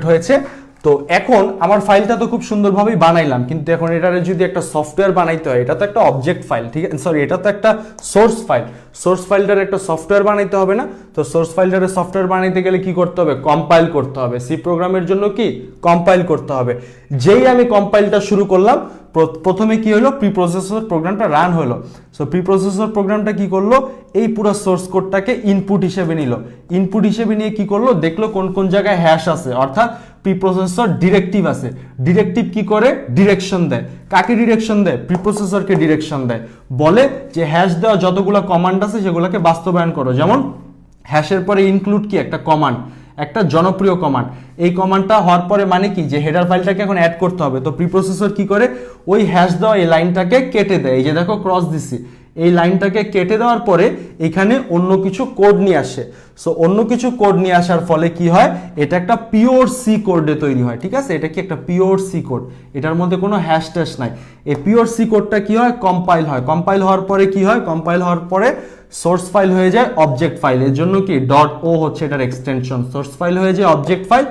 হয়েছে। তো এখন আমার ফাইলটা তো খুব সুন্দরভাবেই বানাইলাম, কিন্তু এখন এটারে যদি একটা সফটওয়্যার বানাইতে হয়, এটা তো একটা অবজেক্ট ফাইল, ঠিক আছে? সরি, এটা তো একটা সোর্স ফাইল। সোর্স ফাইলটার একটা সফটওয়্যার বানাইতে হবে না? তো সোর্স ফাইলটারে সফটওয়্যার বানাইতে গেলে কি করতে হবে? কম্পাইল করতে হবে। সি প্রোগ্রামের জন্য কি কম্পাইল করতে হবে। যেই আমি কম্পাইলটা শুরু করলাম, প্রথমে কি হলো, প্রি প্রসেসর প্রোগ্রামটা রান হলো। সো প্রি প্রসেসর প্রোগ্রামটা কি করলো, এই পুরো সোর্স কোডটাকে ইনপুট হিসেবে নিল। ইনপুট হিসেবে নিয়ে কি করলো, দেখলো কোন কোন জায়গায় হ্যাশ আছে, অর্থাৎ প্রি প্রসেসর ডিরেক্টিভ আছে। ডিরেক্টিভ কি করে, ডিরেকশন দেয়। কাকে ডিরেকশন দেয়? প্রি প্রসেসরকে ডিরেকশন দেয়। বলে যে হ্যাশ দেওয়া যতগুলো কমান্ড আছে সেগুলোকে বাস্তবায়ন করো। যেমন হ্যাশের পরে ইনক্লুড কি একটা কমান্ড, একটা জনপ্রিয় কমান্ড। এই কমান্ডটা হওয়ার পরে মানে কি, যে হেডার ফাইলটাকে এখন অ্যাড করতে হবে। তো প্রি প্রসেসর কি করে, ওই হ্যাশ দেওয়া এই লাইনটাকে কেটে দেয়। এই যে দেখো ক্রস দিছি, এই লাইনটাকে কেটে দেওয়ার পরে এখানে অন্য কিছু কোড নিয়ে আসে। সো অন্য কিছু কোড নিয়ে আসার ফলে কি হয়, এটা একটা পিওর সি কোডে তৈরি হয়। ঠিক আছে, এটা কি একটা পিওর সি কোড, এটার মধ্যে কোনো হ্যাশ ট্যাশ নাই। এই পিওর সি কোডটা কি হয়, কম্পাইল হয়। কম্পাইল হওয়ার পরে কি হয়, কম্পাইল হওয়ার পরে সোর্স ফাইল হয়ে যায় অবজেক্ট ফাইল। এর জন্য কি ডট ও হচ্ছে এটার এক্সটেনশন। সোর্স ফাইল হয়ে যায় অবজেক্ট ফাইল।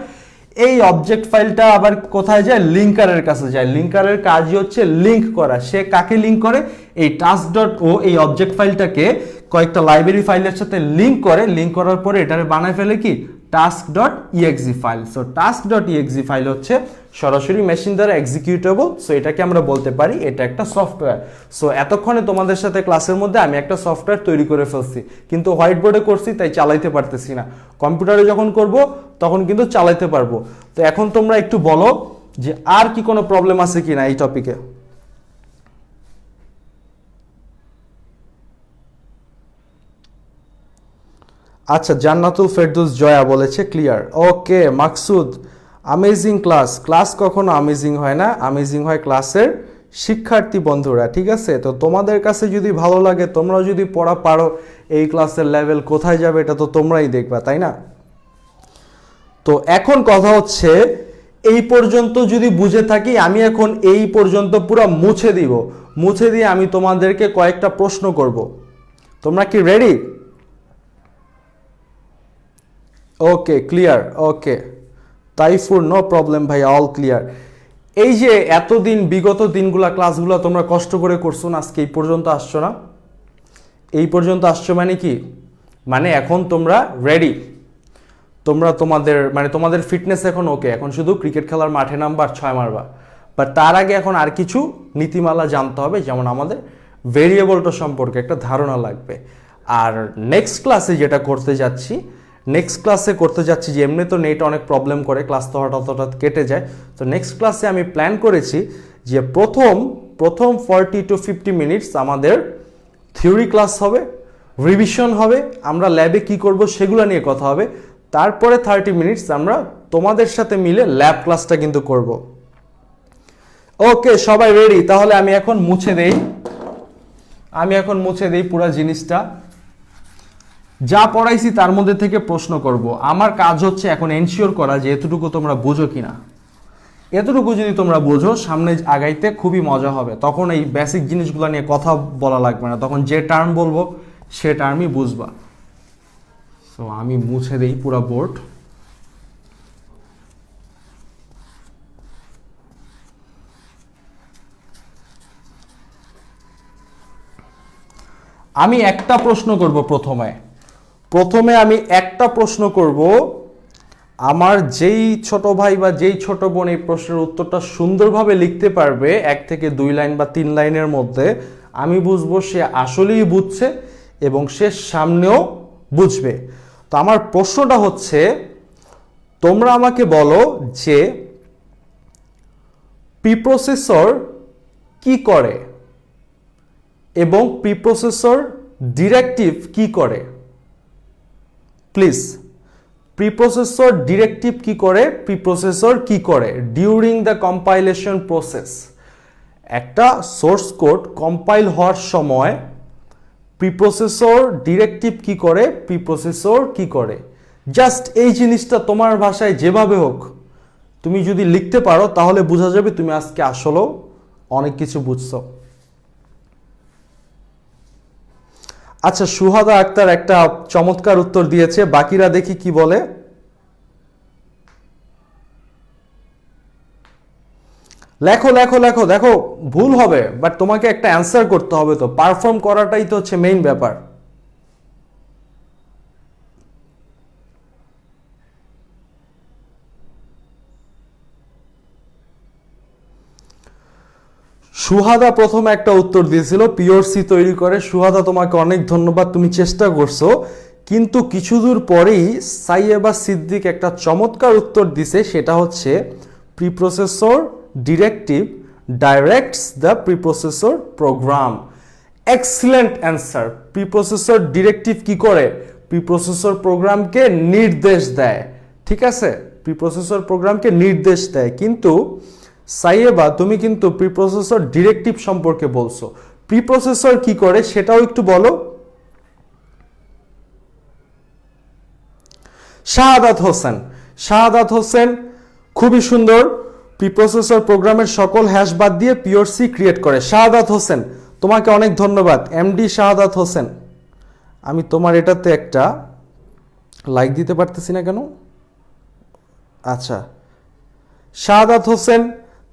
এই অবজেক্ট ফাইলটা আবার কোথায় যায়, লিঙ্কারের কাছে যায়। লিঙ্কারের কাজই হচ্ছে লিঙ্ক করা। সে কাকে লিঙ্ক করে, এই টাস্ক ডট ও এই অবজেক্ট ফাইলটাকে কয়েকটা লাইব্রেরি ফাইলের সাথে লিঙ্ক করে। লিঙ্ক করার পরে এটারে বানায় ফেলে কি task dot exe file. So task dot exe file হচ্ছে সরাসরি মেশিন দ্বারা এক্সিকিউটেবল। সো এটাকে আমরা বলতে পারি এটা একটা সফটওয়্যার। সো এতক্ষণে তোমাদের সাথে ক্লাসের মধ্যে আমি একটা সফটওয়্যার তৈরি করে ফেলছি, কিন্তু হোয়াইট বোর্ডে করছি তাই চালাইতে পারতেছি না। কম্পিউটারে যখন করব তখন কিন্তু চালাইতে পারবো। তো এখন তোমরা একটু বলো যে আর কি কোনো প্রবলেম আছে কিনা এই টপিকে। আচ্ছা, জান্নাতুল ফেরদৌস জয়া বলেছে ক্লিয়ার। ওকে মাকসুদ, আমেজিং ক্লাস। ক্লাস কখনো আমেজিং হয় না, আমেজিং হয় ক্লাসের শিক্ষার্থী বন্ধুরা। ঠিক আছে, তো তোমাদের কাছে যদি ভালো লাগে, তোমরা যদি পড়া পারো, এই ক্লাসের লেভেল কোথায় যাবে এটা তো তোমরাই দেখবা, তাই না? তো এখন কথা হচ্ছে, এই পর্যন্ত যদি বুঝে থাকি, আমি এখন এই পর্যন্ত পুরো মুছে দিব। মুছে দিয়ে আমি তোমাদেরকে কয়েকটা প্রশ্ন করব। তোমরা কি ready? Okay clear. Okay Taifur, no problem ভাই, অল ক্লিয়ার। এই যে এতদিন বিগত দিনগুলা ক্লাসগুলো তোমরা কষ্ট করে করছো না, আজকে এই পর্যন্ত আসছো না? এই পর্যন্ত আসছো মানে কি, মানে এখন তোমরা রেডি। তোমরা তোমাদের ফিটনেস এখন ওকে, এখন শুধু ক্রিকেট খেলার মাঠে নামবা আর 6 মারবা। বাট তার আগে এখন আর কিছু নীতিমালা জানতে হবে, যেমন আমাদের ভেরিয়েবলটা সম্পর্কে একটা ধারণা লাগবে। আর নেক্সট ক্লাসে যেটা করতে যাচ্ছি, যে এমনি তো নেট অনেক প্রবলেম করে, ক্লাস তো হঠাৎ হঠাৎ কেটে যায়। তো নেক্সট ক্লাসে আমি প্ল্যান করেছি যে প্রথম 40 to 50 মিনিটস আমাদের থিওরি ক্লাস হবে, রিভিশন হবে, আমরা ল্যাবে কি করব সেগুলো নিয়ে কথা হবে। তারপরে 30 মিনিটস আমরা তোমাদের সাথে মিলে ল্যাব ক্লাসটা কিন্তু করব। ওকে সবাই রেডি? তাহলে আমি এখন মুছে দেই পুরো জিনিসটা। যা পড়াইছি তার মধ্যে থেকে প্রশ্ন করব। আমার কাজ হচ্ছে এখন এনশিওর করা যে এতটুকু তোমরা বুঝো কিনা। এতটুকু যদি তোমরা বোঝো, সামনে আগাইতে খুবই মজা হবে। তখন এই বেসিক জিনিসগুলো নিয়ে কথা বলা লাগবে না, তখন যে টার্ম বলবো সে টার্মই বুঝবা। সো আমি মুছে দেই পুরো বোর্ড। আমি একটা প্রশ্ন করব প্রথমে আমি একটা প্রশ্ন করব। আমার যেই ছোট ভাই বা যেই ছোট বোন এই প্রশ্নের উত্তরটা সুন্দরভাবে লিখতে পারবে 1 থেকে 2 লাইন বা 3 লাইনের মধ্যে, আমি বুঝবো সে আসলেই বুঝছে এবং সে সামনেও বুঝবে। তো আমার প্রশ্নটা হচ্ছে, তোমরা আমাকে বলো যে প্রিপ্রসেসর কি করে এবং প্রিপ্রসেসর ডিরেক্টিভ কি করে। প্লিজ, প্রিপ্রসেসর ডিরেক্টিভ কি করে, প্রিপ্রসেসর কি করে ডিউরিং দ্য কম্পাইলেশন প্রসেস। একটা সোর্স কোড কম্পাইল হওয়ার সময় প্রিপ্রসেসর ডিরেক্টিভ কি করে, প্রিপ্রসেসর কি করে। জাস্ট এই জিনিসটা তোমার ভাষায় যেভাবে হোক তুমি যদি লিখতে পারো, তাহলে বোঝা যাবে তুমি আজকে আসলেও অনেক কিছু বুঝছো। আচ্ছা, সুহাদা আক্তার একটা চমৎকার উত্তর দিয়েছে, বাকিরা দেখি কি বলে। লেখো লেখো লেখো, দেখো ভুল হবে বাট তোমাকে একটা অ্যান্সার করতে হবে, তো পারফর্ম করাটাই তো হচ্ছে মেইন ব্যাপার। সুহাদা প্রথমে একটা উত্তর দিয়েছিল পিওর সি তৈরি করে। সুহাদা তোমাকে অনেক ধন্যবাদ, তুমি চেষ্টা করছো। কিন্তু কিছু দূর পরেই সাইয়েবা সিদ্দিক একটা চমৎকার উত্তর দিছে, সেটা হচ্ছে preprocessor directive directs the preprocessor program. Excellent answer. Preprocessor directive কি করে? প্রিপ্রসেসর প্রোগ্রামকে নির্দেশ দেয়। ঠিক আছে, প্রিপ্রসেসর প্রোগ্রামকে নির্দেশ দেয়। কিন্তু সাইয়েবা তুমি কিন্তু প্রিপ্রসেসর ডিরেক্টিভ সম্পর্কে বলছো, প্রিপ্রসেসর কি করে সেটাও একটু বলো। শাহাদাত হোসেন, শাহাদাত হোসেন খুবই সুন্দর, প্রিপ্রসেসর প্রোগ্রামের সকল হ্যাশ বাদ দিয়ে পিওর সি ক্রিয়েট করে। শাহাদাত হোসেন তোমাকে অনেক ধন্যবাদ, এমডি শাহাদাত হোসেন। আমি তোমার এটাতে একটা লাইক দিতে পারতেছি না কেন? আচ্ছা, শাহাদাত হোসেন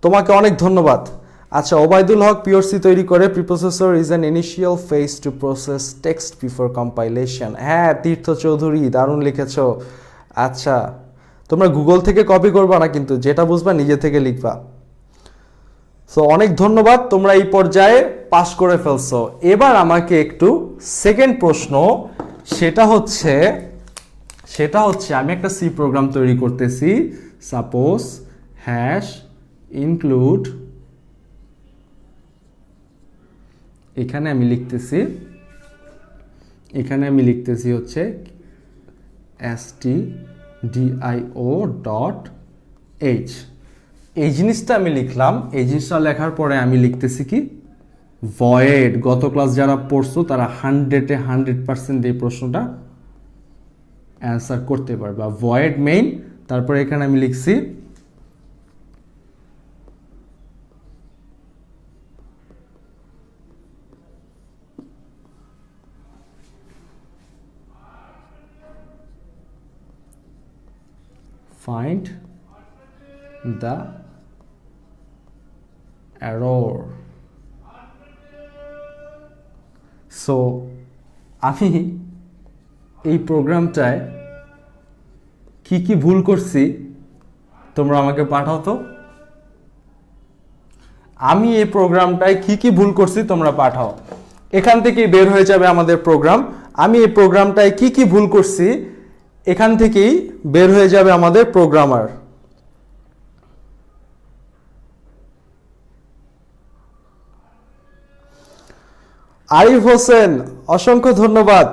তোমাকে অনেক ধন্যবাদ। আচ্ছা, ওবায়দুল হক পিওর সি তৈরি করে, preprocessor is an initial phase to process text before compilation. হ্যাঁ, তীর্থ চৌধুরী দারুণ লিখেছ। আচ্ছা, তোমরা গুগল থেকে কপি করবা না কিন্তু, যেটা বুঝবা নিজে থেকে লিখবা। সো অনেক ধন্যবাদ, তোমরা এই পর্যায়ে পাস করে ফেলছো। এবার আমাকে একটু সেকেন্ড প্রশ্ন, সেটা হচ্ছে আমি একটা সি প্রোগ্রাম তৈরি করতেছি। সাপোজ হ্যাশ ইনক্লুড, এখানে আমি লিখতেছি হচ্ছে stdio.h। এই জিনিসটা আমি লিখলাম। এই জিনিসটা লেখার পরে আমি লিখতেছি কি ভয়েড। গত ক্লাস যারা পড়ছো তারা 100% এই প্রশ্নটা অ্যান্সার করতে পারবা। ভয়েড মেইন, তারপরে এখানে আমি লিখছি find the error। সো আমি এই প্রোগ্রামটায় কি কি ভুল করছি তোমরা আমাকে পাঠাও তো। আমি এই প্রোগ্রামটায় কি কি ভুল করছি তোমরা পাঠাও। এখান থেকেই বের হয়ে যাবে আমাদের প্রোগ্রাম। আমি এই প্রোগ্রামটায় কি কি ভুল করছি এখান থেকেই বের হয়ে যাবে আমাদের প্রোগ্রামার। আরিফ হোসেন অসংখ্য ধন্যবাদ।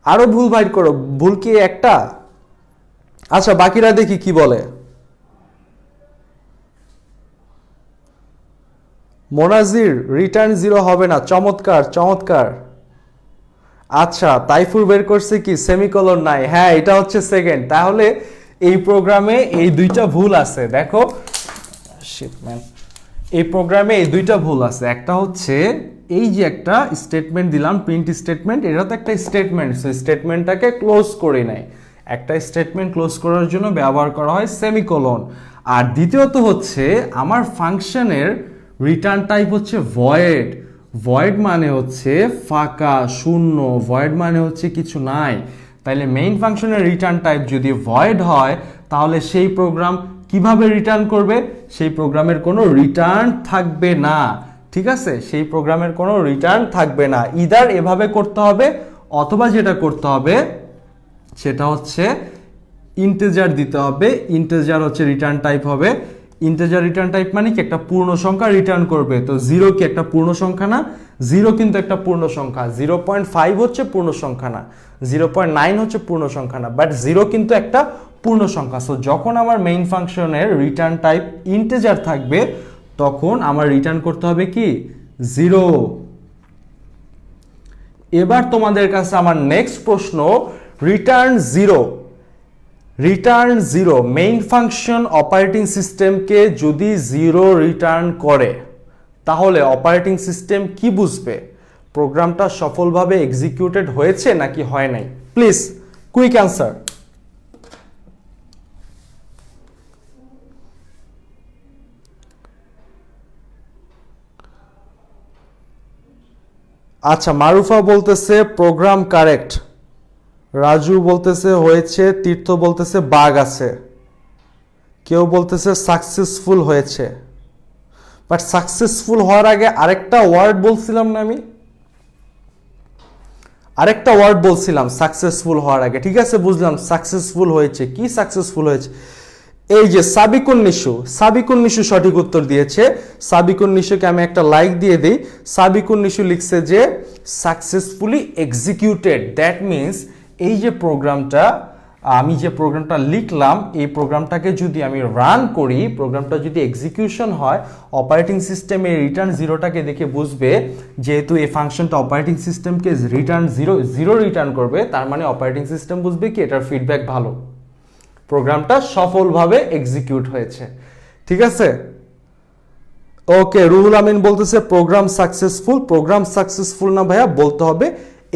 আরো ভুল বাইর করো। ভুল কি একটা? আচ্ছা, বাকিরা দেখি কি বলে। মোনাজির রিটার্ন 0 হবে না। চমৎকার চমৎকার। আচ্ছা, তাইফুর বের করছে কি সেমিকোলন নাই। হ্যাঁ, এটা হচ্ছে সেকেন্ড। তাহলে এই প্রোগ্রামে এই দুইটা ভুল আছে। দেখো এই প্রোগ্রামে এই দুইটা ভুল আছে। একটা হচ্ছে এই যে একটা স্টেটমেন্ট দিলাম প্রিন্ট স্টেটমেন্ট, এটা তো একটা স্টেটমেন্ট, সো স্টেটমেন্টটাকে ক্লোজ করে নেয়। একটা স্টেটমেন্ট ক্লোজ করার জন্য ব্যবহার করা হয় সেমিকোলন। আর দ্বিতীয়ত হচ্ছে আমার ফাংশনের রিটার্ন টাইপ হচ্ছে ভয়েড। ভয়েড মানে হচ্ছে ফাঁকা শূন্য, ভয়েড মানে হচ্ছে কিছু নাই। তাইলে মেইন ফাংশনের রিটার্ন টাইপ যদি ভয়েড হয় তাহলে সেই প্রোগ্রাম কিভাবে রিটার্ন করবে? সেই প্রোগ্রামের কোনো রিটার্ন থাকবে না। ঠিক আছে, সেই প্রোগ্রামের কোনো রিটার্ন থাকবে না। ইদার এভাবে করতে হবে অথবা যেটা করতে হবে সেটা হচ্ছে ইন্টিজার দিতে হবে। ইন্টিজার হচ্ছে রিটার্ন টাইপ হবে। ইন্টিজার রিটার্ন টাইপ মানে কি একটা পূর্ণ সংখ্যা রিটার্ন করবে। তো 0 কি একটা পূর্ণ সংখ্যা না? 0 কিন্তু একটা পূর্ণ সংখ্যা। 0.5 হচ্ছে পূর্ণ সংখ্যা না, 0.9 হচ্ছে পূর্ণ সংখ্যা না, বাট 0 কিন্তু একটা পূর্ণ সংখ্যা। সো যখন আমার মেইন ফাংশনের রিটার্ন টাইপ ইন্টিজার থাকবে তখন আমার রিটার্ন করতে হবে কি 0। এবার তোমাদের কাছে আমার নেক্সট প্রশ্ন, return 0। Return 0 main function operating সিস্টেমকে যদি 0 রিটার্ন করে তাহলে অপারেটিং সিস্টেম কি বুঝবে? প্রোগ্রামটা সফলভাবে এক্সিকিউটেড হয়েছে নাকি হয় নাই? Please quick answer. আচ্ছা, মারুফা বলতেছে প্রোগ্রাম কারেক্ট, রাজু বলতেছে হয়েছে, তীর্থ বলতেছে বাগ আছে, কেউ বলতেছে সাকসেসফুল হয়েছে। বাট সাকসেসফুল হওয়ার আগে আরেকটা ওয়ার্ড বলছিলাম না আমি, আরেকটা ওয়ার্ড বলছিলাম সাকসেসফুল হওয়ার আগে, ঠিক আছে বুঝলাম সাকসেসফুল হয়েছে, কি সাকসেসফুল হয়েছে, এই যে সাবিকুন নিশু সঠিক উত্তর দিয়েছে। সাবিকুন নিশুকে আমি একটা লাইক দিয়ে দিই। সাবিকুন নিশু লিখছে যে সাকসেসফুলি এক্সিকিউটেড, দ্যাট মিনস এই যে প্রোগ্রামটা, আমি যে প্রোগ্রামটা লিখলাম এই প্রোগ্রামটাকে যদি আমি রান করি, প্রোগ্রামটা যদি এক্সিকিউশন হয়, অপারেটিং সিস্টেম এই রিটার্ন জিরোটাকে দেখে বুঝবে যেহেতু এই ফাংশনটা অপারেটিং সিস্টেমকে রিটার্ন জিরো রিটার্ন করবে, তার মানে অপারেটিং সিস্টেম বুঝবে কি এটার ফিডব্যাক ভালো, প্রোগ্রামটা সফলভাবে এক্সিকিউট হয়েছে। ঠিক আছে, ওকে। রুহুল আমিন বলতেছে প্রোগ্রাম সাকসেসফুল না ভাইয়া, বলতে হবে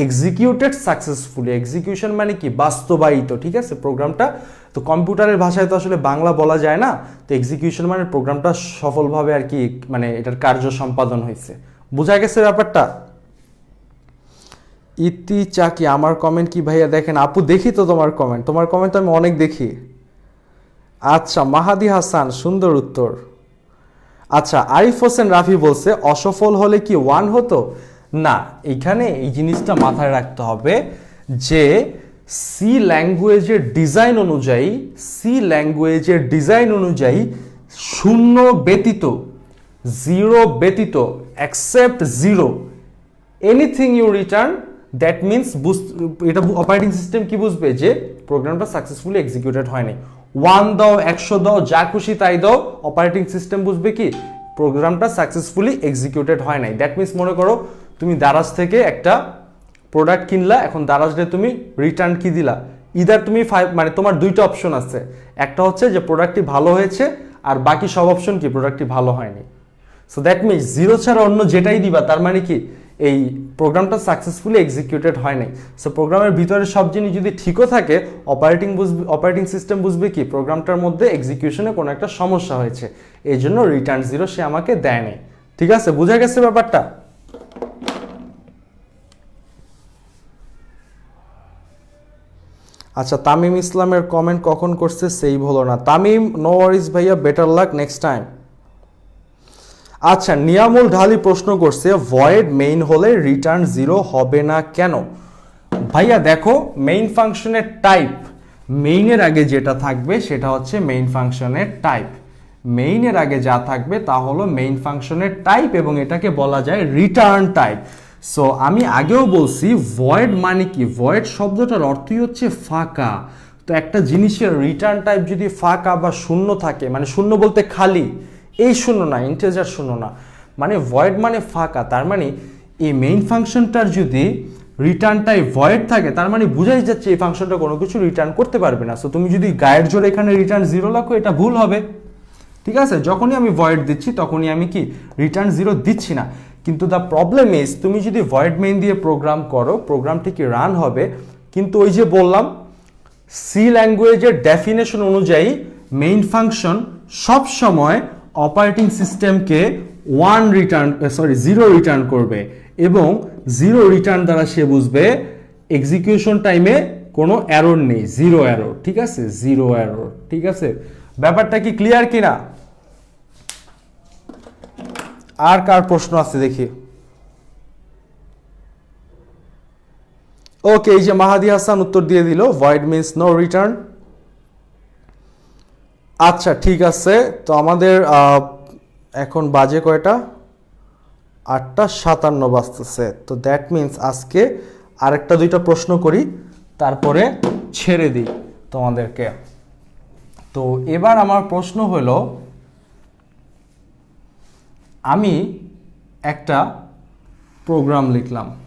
এক্সিকিউটেড সাকসেসফুলি। এক্সিকিউশন মানে কি বাস্তবায়িত, ঠিক আছে প্রোগ্রামটা, তো কম্পিউটারের ভাষায় তো আসলে বাংলা বলা যায় না, তো এক্সিকিউশন মানে প্রোগ্রামটা সফলভাবে আর কি মানে এটার কার্য সম্পাদন হয়েছে। বোঝা গেছে ব্যাপারটা? ইতি চাকি আমার কমেন্ট কি ভাইয়া দেখেন? আপু দেখি তো তোমার কমেন্ট তো আমি অনেক দেখি। আচ্ছা, মাহাদি হাসান সুন্দর উত্তর। আচ্ছা, আরিফ হোসেন রাফি বলছে অসফল হলে কি 1 হতো না। এখানে এই জিনিসটা মাথায় রাখতে হবে যে সি ল্যাঙ্গুয়েজের ডিজাইন অনুযায়ী শূন্য ব্যতীত, জিরো ব্যতীত, except zero, anything you return, that means এটা অপারেটিং সিস্টেম কি বুঝবে যে প্রোগ্রামটা সাকসেসফুলি এক্সিকিউটেড হয়নি। 1 দাও, 100 দাও, যা খুশি তাই দাও, অপারেটিং সিস্টেম বুঝবে কি প্রোগ্রামটা সাকসেসফুলি এক্সিকিউটেড হয় নাই। দ্যাট মিনস মনে করো তুমি দারাজ থেকে একটা প্রোডাক্ট কিনলা, এখন দারাজে তুমি রিটার্ন কি দিলা, ইদার তুমি মানে তোমার দুইটা অপশন আছে, একটা হচ্ছে যে প্রোডাক্টটি ভালো হয়েছে, আর বাকি সব অপশন কি প্রোডাক্টটি ভালো হয়নি। সো দ্যাট মিনস জিরো ছাড়া অন্য যেটাই দিবা তার মানে কি এই প্রোগ্রামটা সাকসেসফুলি এক্সিকিউটেড হয় নাই। সো প্রোগ্রামের ভিতরে সব জিনিস যদি ঠিকও থাকে, অপারেটিং সিস্টেম বুঝবে কি প্রোগ্রামটার মধ্যে এক্সিকিউশনে কোনো একটা সমস্যা হয়েছে, এই জন্য রিটার্ন জিরো সে আমাকে দেয় নাই। ঠিক আছে, বোঝা গেছে ব্যাপারটা? আচ্ছা, তামিম ইসলামের কমেন্ট কখন করছে সেভ হলো না। তামিম, নো ওয়ারিজ ভাইয়া, বেটার লাক নেক্সট টাইম। আচ্ছা, নিয়ামুল ঢালি প্রশ্ন করছে ভয়েড মেইন হলে রিটার্ন জিরো হবে না কেন? ভাইয়া দেখো, মেইন ফাংশনের টাইপ, মেইনের আগে যেটা থাকবে সেটা হচ্ছে মেইন ফাংশনের টাইপ। মেইনের আগে যা থাকবে তা হলো মেইন ফাংশনের টাইপ, এবং এটাকে বলা যায় রিটার্ন টাইপ। সো আমি আগেও বলছি ভয়েড মানে কি, ভয়েড শব্দটার অর্থই হচ্ছে ফাঁকা। তো একটা জিনিসের রিটার্ন টাইপ যদি ফাঁকা বা শূন্য থাকে, মানে শূন্য বলতে খালি, এই শূন্য না, ইন্টিজার শূন্য না, মানে ভয়েড মানে ফাঁকা, তার মানে এই মেইন ফাংশনটার যদি রিটার্ন টাইপ ভয়েড থাকে তার মানে বুঝাই যাচ্ছে এই ফাংশনটা কোনো কিছু রিটার্ন করতে পারবে না। সো তুমি যদি গায়ের জোরে এখানে রিটার্ন জিরো রাখো এটা ভুল হবে। ঠিক আছে, যখনই আমি ভয়েড দিচ্ছি তখনই আমি কি রিটার্ন জিরো দিচ্ছি না। কিন্তু দ্য প্রবলেম ইজ তুমি যদি ভয়েড মেইন দিয়ে প্রোগ্রাম করো, প্রোগ্রামটি কি রান হবে, কিন্তু ওই যে বললাম সি ল্যাঙ্গুয়েজের ডেফিনেশন অনুযায়ী মেইন ফাংশন সব সময় অপারেটিং সিস্টেমকে জিরো রিটার্ন করবে, এবং জিরো রিটার্ন দ্বারা সে বুঝবে এক্সিকিউশন টাইমে কোনো এরর নেই, জিরো এরর। ঠিক আছে, জিরো এরর। ঠিক আছে, ব্যাপারটা কি ক্লিয়ার কিনা? আর কার প্রশ্ন আছে দেখি। ওকে, এই যে মাহাদি হাসান উত্তর দিয়ে দিল, ভয়েড মিন্স নো রিটার্ন। আচ্ছা ঠিক আছে, তো আমাদের এখন বাজে কয়টা? 8:57 বাজতেছে। তো দ্যাট মিন্স আজকে আরেকটা দুইটা প্রশ্ন করি, তারপরে ছেড়ে দিই তোমাদেরকে। তো এবার আমার প্রশ্ন হলো, আমি একটা প্রোগ্রাম লিখলাম,